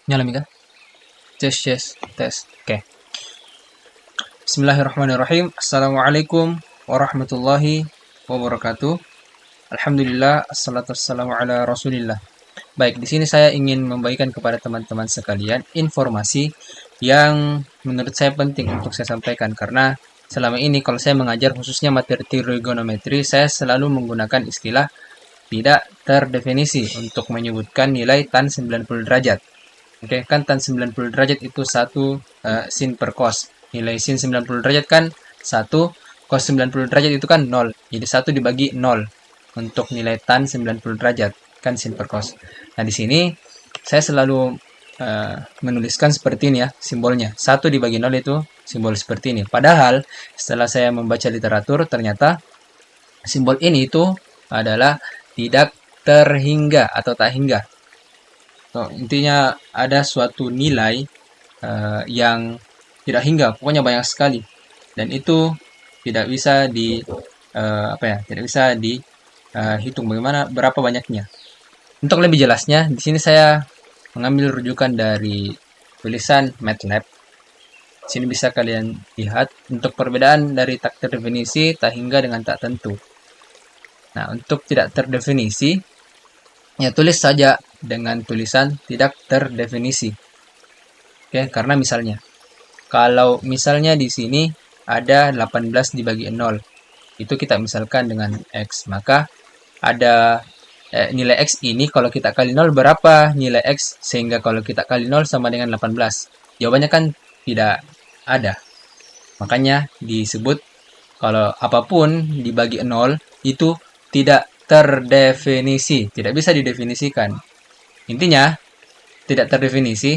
Nyala Mika? Tes, tes. Oke. Bismillahirrahmanirrahim. Assalamualaikum warahmatullahi wabarakatuh. Alhamdulillah, assalatu wassalamu ala Rasulillah. Baik, di sini saya ingin membagikan kepada teman-teman sekalian informasi yang menurut saya penting untuk saya sampaikan karena selama ini kalau saya mengajar khususnya materi trigonometri, saya selalu menggunakan istilah tidak terdefinisi untuk menyebutkan nilai tan 90 derajat. Oke, kan tan 90 derajat itu 1 sin per cos. Nilai sin 90 derajat kan 1, cos 90 derajat itu kan 0. Jadi 1 dibagi 0 untuk nilai tan 90 derajat, kan sin per cos. Nah, di sini saya selalu menuliskan seperti ini ya, simbolnya. 1 dibagi 0 itu simbol seperti ini. Padahal setelah saya membaca literatur, ternyata simbol ini itu adalah tidak terhingga atau tak hingga. So, intinya ada suatu nilai yang tidak hingga, pokoknya banyak sekali, dan itu tidak bisa tidak bisa dihitung bagaimana berapa banyaknya. Untuk lebih jelasnya, di sini saya mengambil rujukan dari tulisan MATLAB. Di sini bisa kalian lihat untuk perbedaan dari tak terdefinisi, tak hingga dengan tak tentu. Nah, untuk tidak terdefinisi, ya tulis saja dengan tulisan tidak terdefinisi. Oke, karena misalnya, kalau misalnya di sini ada 18 dibagi 0, itu kita misalkan dengan X, maka ada nilai X ini kalau kita kali 0 berapa nilai X, sehingga kalau kita kali 0 sama dengan 18. Jawabannya kan tidak ada. Makanya disebut kalau apapun dibagi 0 itu tidak terdefinisi, tidak bisa didefinisikan. Intinya, tidak terdefinisi.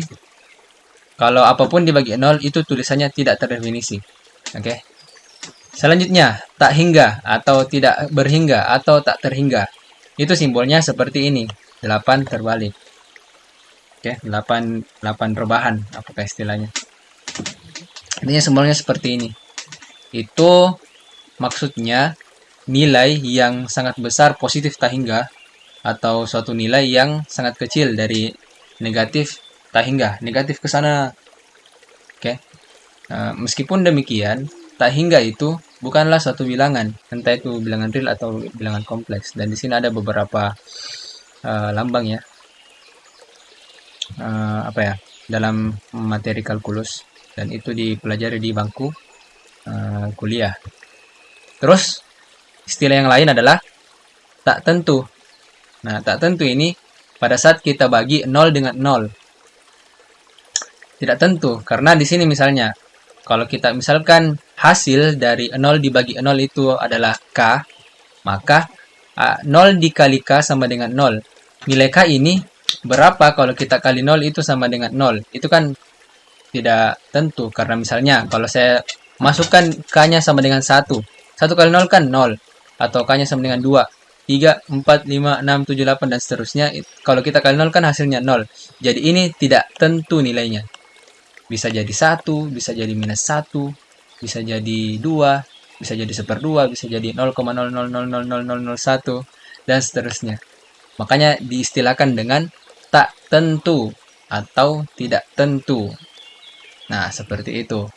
Kalau apapun dibagi 0 itu tulisannya tidak terdefinisi. Oke. Selanjutnya, tak hingga atau tidak berhingga atau tak terhingga. Itu simbolnya seperti ini, 8 terbalik. Oke, 8 rebahan, apakah istilahnya. Intinya simbolnya seperti ini. Itu maksudnya nilai yang sangat besar positif tak hingga atau suatu nilai yang sangat kecil dari negatif tak hingga, negatif ke sana. Oke. Meskipun demikian, tak hingga itu bukanlah suatu bilangan, entah itu bilangan real atau bilangan kompleks. Dan di sini ada beberapa lambang ya, dalam materi kalkulus, dan itu dipelajari di bangku kuliah. Terus istilah yang lain adalah tak tentu. Nah, tak tentu ini pada saat kita bagi 0 dengan 0. Tidak tentu, karena di sini misalnya, kalau kita misalkan hasil dari 0 dibagi 0 itu adalah K, maka 0 dikali K sama dengan 0. Nilai K ini berapa kalau kita kali 0 itu sama dengan 0? Itu kan tidak tentu, karena misalnya kalau saya masukkan K-nya sama dengan 1. 1 kali 0 kan 0. Atau K-nya sama dengan 2. 3, 4, 5, 6, 7, 8, dan seterusnya. Kalau kita kali 0 kan hasilnya 0. Jadi ini tidak tentu nilainya. Bisa jadi 1, bisa jadi minus 1, bisa jadi 2, bisa jadi 1/2, bisa jadi 0,00000001, dan seterusnya. Makanya diistilahkan dengan tak tentu atau tidak tentu. Nah, seperti itu.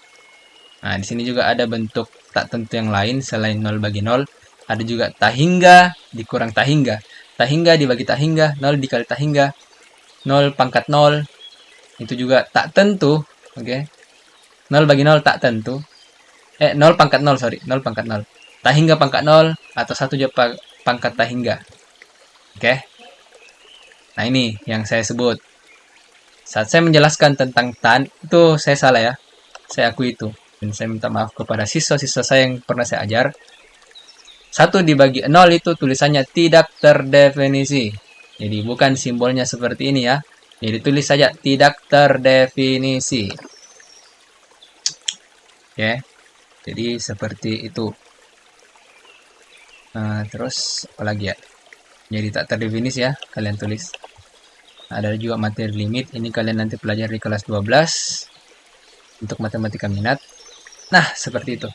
Nah, di sini juga ada bentuk tak tentu yang lain selain 0 bagi 0. Ada juga tak hingga dikurang tak hingga. Tak hingga dibagi tak hingga, 0 dikali tak hingga, 0 pangkat 0. Itu juga tak tentu. Oke. 0 bagi 0 tak tentu. 0 pangkat 0, sorry. 0 pangkat 0. Tak hingga pangkat 0 atau 1 juga pangkat tak hingga. Oke. Nah, ini yang saya sebut. Saat saya menjelaskan tentang tan, itu saya salah ya. Saya akui itu. Dan saya minta maaf kepada siswa-siswa saya yang pernah saya ajar. 1 dibagi 0 itu tulisannya tidak terdefinisi. Jadi bukan simbolnya seperti ini ya. Jadi tulis saja tidak terdefinisi. Oke. Jadi seperti itu. Terus apa lagi ya? Jadi tak terdefinisi ya, kalian tulis. Ada juga materi limit. Ini kalian nanti pelajari di kelas 12 untuk matematika minat. Nah, seperti itu.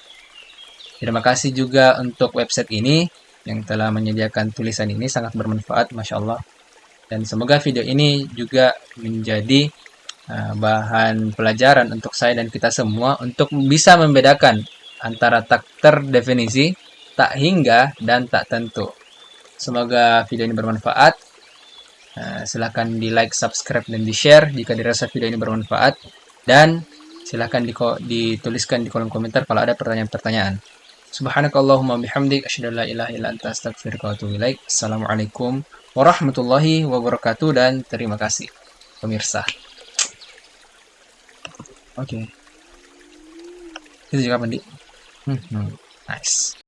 Terima kasih juga untuk website ini yang telah menyediakan tulisan ini, sangat bermanfaat, Masya Allah. Dan semoga video ini juga menjadi bahan pelajaran untuk saya dan kita semua untuk bisa membedakan antara tak terdefinisi, tak hingga, dan tak tentu. Semoga video ini bermanfaat. Silahkan di like, subscribe, dan di share jika dirasa video ini bermanfaat. Dan silahkan dituliskan di kolom komentar kalau ada pertanyaan-pertanyaan. Subhanakallahumma bihamdik asyhadu an la ilaha illa anta astaghfiruka wa atubu ilaik. Assalamualaikum warahmatullahi wabarakatuh dan terima kasih pemirsa. Oke. Itu juga Pandi. Nice.